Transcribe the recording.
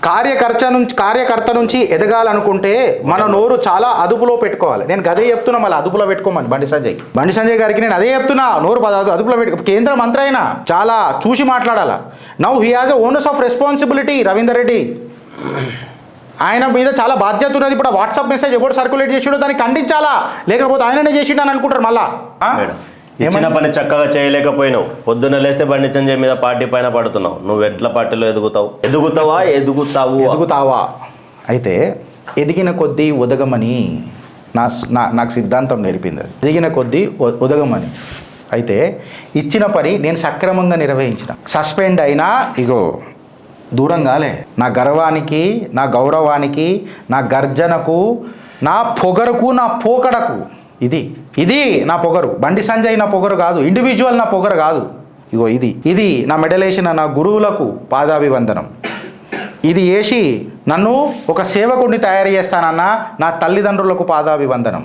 కార్యకర్త నుంచి ఎదగాలనుకుంటే మన నోరు చాలా అదుపులో పెట్టుకోవాలి. నేను అదే చెప్తున్నా, మళ్ళీ అదుపులో పెట్టుకోమని బండి సంజయ్ గారికి నేను అదే చెప్తున్నా, నోరు అదుపులో పెట్టుకో. కేంద్ర మంత్రి అయినా చాలా చూసి మాట్లాడాలా. Now he has a owners of responsibility. Ravinder Reddy ఆయన మీద చాలా బాధ్యత ఉన్నది. ఇప్పుడు వాట్సాప్ మెసేజ్ ఎవరు సర్క్యులేట్ చేసాడో దాన్ని ఖండించాలా, లేకపోతే ఆయననే చేసిండు అని అనుకుంటారు. మళ్ళా ఇచ్చిన పని చక్కగా చేయలేకపోయినావు. పొద్దున్న లేస్తే బండి సంజయ్ మీద పార్టీ పైన పడుతున్నావు. నువ్వు ఎట్లా పార్టీలో ఎదుగుతావా? అయితే ఎదిగిన కొద్దీ ఒదగమని నాకు సిద్ధాంతం నేర్పింది. ఎదిగిన కొద్దీ ఒదగమని. అయితే ఇచ్చిన పని నేను సక్రమంగా నిర్వహించిన. సస్పెండ్ అయినా ఇగో దూరం కాలే. నా గర్వానికి, నా గౌరవానికి, నా గర్జనకు, నా పొగరుకు, నా పోకడకు ఇది నా పొగరు. బండి సంజయ్ నా పొగరు కాదు, ఇండివిజువల్ నా పొగరు కాదు. ఇగో ఇది నా మెడలేసిన నా గురువులకు పాదాభివందనం. ఇది వేసి నన్ను ఒక సేవకుడిని తయారు చేస్తానన్న నా తల్లిదండ్రులకు పాదాభివందనం.